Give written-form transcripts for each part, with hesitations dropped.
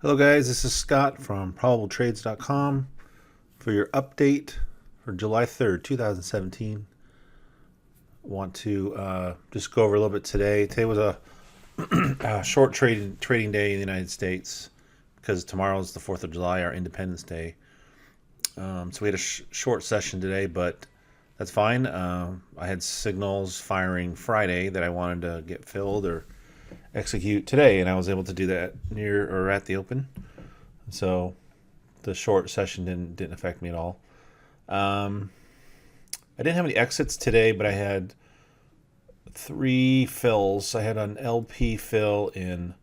Hello guys, this is Scott from probabletrades.com for your update for July 3rd, 2017. Want to just go over a little bit today. Today was a short trading day in the United States because tomorrow is the 4th of July, our Independence Day. So we had a short session today, but that's fine. I had signals firing Friday that I wanted to get filled or execute today, and I was able to do that near or at the open. So the short session didn't affect me at all. I didn't have any exits today, but I had three fills. I had an LP fill in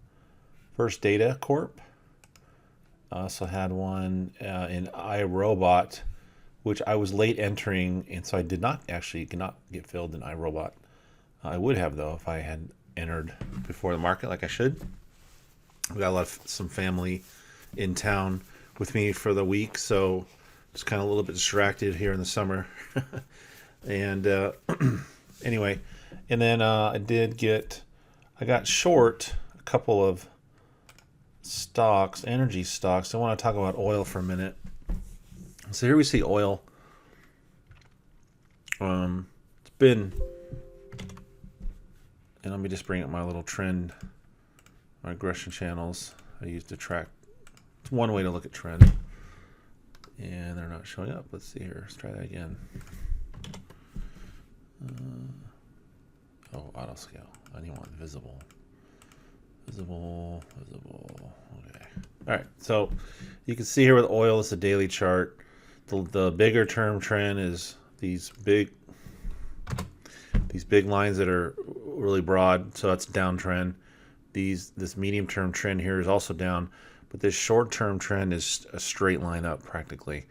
First Data Corp. I also had one in iRobot, which I was late entering, and so I did not get filled in iRobot. I would have though if I had entered before the market like I should. We got some family in town with me for the week, so just kind of a little bit distracted here in the summer. And anyway, and then I got short a couple of stocks, energy stocks. I want to talk about oil for a minute. So here we see oil. It's been, and let me just bring up my little trend, my regression channels I use to track. It's one way to look at trend. And they're not showing up. Let's see here. Let's try that again. Auto scale. I need one visible. Visible. Okay. All right. So you can see here with oil, it's a daily chart. The bigger term trend is these big lines that are really broad. So that's downtrend. This medium term trend here is also down. But this short-term trend is a straight line up practically.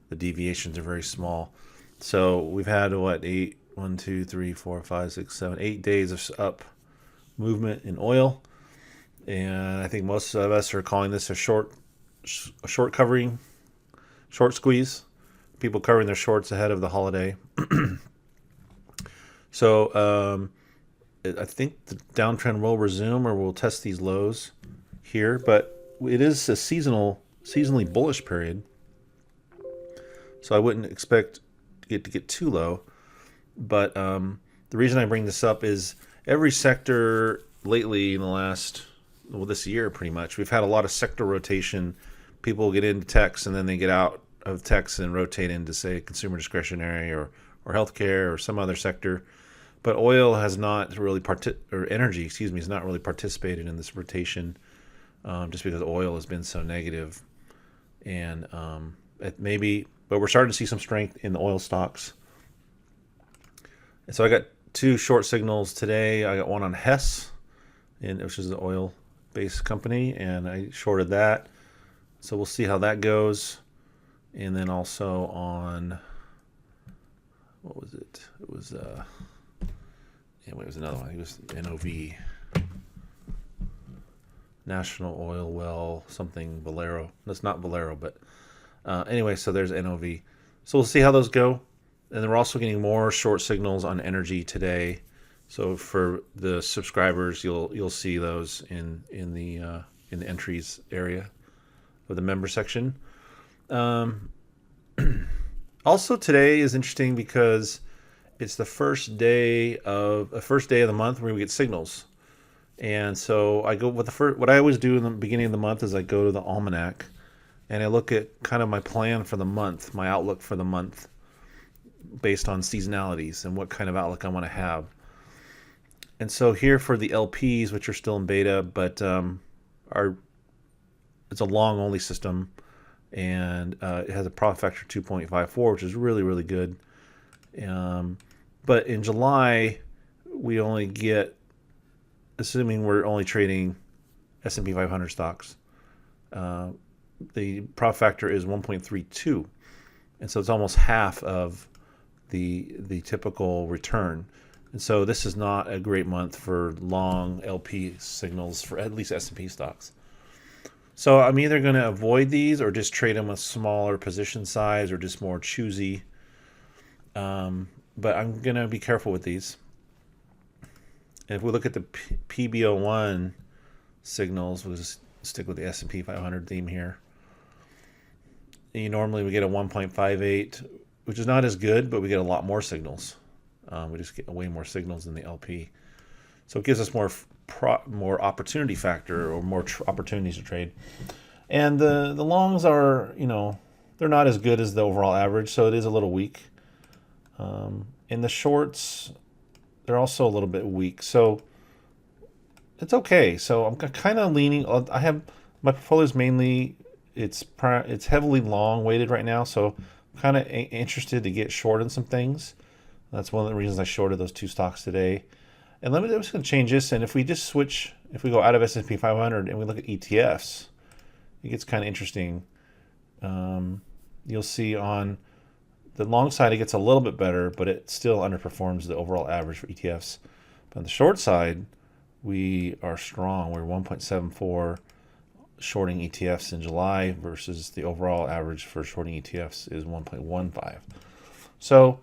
The deviations are very small. So we've had, 8 days of up movement in oil. And I think most of us are calling this a short squeeze. People covering their shorts ahead of the holiday. So I think the downtrend will resume or we'll test these lows here. But it is a seasonally bullish period, so I wouldn't expect it to get too low. But the reason I bring this up is every sector lately in this year pretty much, we've had a lot of sector rotation. People get into techs and then they get out of techs and rotate into, say, consumer discretionary or healthcare or some other sector. But oil has not really energy, has not really participated in this rotation. Just because oil has been so negative. And but we're starting to see some strength in the oil stocks. And so I got two short signals today. I got one on Hess, which is an oil-based company, and I shorted that. So we'll see how that goes. And then also on, what was it? It was, it was another one. It was NOV. National Oil Well, something Valero. That's not Valero, but anyway, so there's NOV. So we'll see how those go. And then we're also getting more short signals on energy today. So for the subscribers, you'll see those in the entries area of the member section. Also today is interesting because it's the first day of the month where we get signals. And so I go with what I always do in the beginning of the month is I go to the almanac and I look at kind of my plan for the month, my outlook for the month based on seasonalities and what kind of outlook I want to have. And so here for the LPs, which are still in beta, but it's a long only system, and it has a profit factor 2.54, which is really, really good. But in July, we only get, assuming we're only trading S&P 500 stocks, the profit factor is 1.32, and so it's almost half of the typical return. And so this is not a great month for long LP signals for at least S&P stocks. So I'm either going to avoid these or just trade them with smaller position size or just more choosy. But I'm going to be careful with these. If we look at the PBO1 signals, stick with the S&P 500 theme here. Normally we get a 1.58, which is not as good, but we get a lot more signals. We just get way more signals than the LP. So it gives us more opportunity factor, or more opportunities to trade. And the longs are, they're not as good as the overall average, so it is a little weak. In the shorts, they're also a little bit weak, so it's okay. So I'm kind of leaning. I have my portfolio's mainly it's heavily long weighted right now, so I'm kind of interested to get short in some things. That's one of the reasons I shorted those two stocks today. And I'm just going to change this. And if we just switch, if we go out of S&P 500 and we look at ETFs, it gets kind of interesting. You'll see on the long side, it gets a little bit better, but it still underperforms the overall average for ETFs. But on the short side, we are strong. We're 1.74 shorting ETFs in July versus the overall average for shorting ETFs is 1.15. So,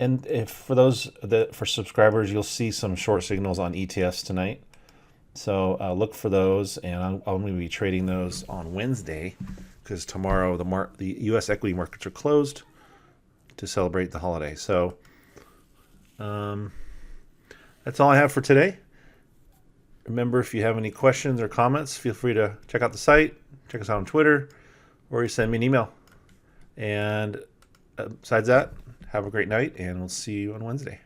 and if for those for subscribers, you'll see some short signals on ETFs tonight. So look for those, and I'm going to be trading those on Wednesday because tomorrow the U.S. equity markets are closed to celebrate the holiday. So that's all I have for today. Remember, if you have any questions or comments, feel free to check out the site, check us out on Twitter, or you send me an email. And besides that, have a great night, and we'll see you on Wednesday.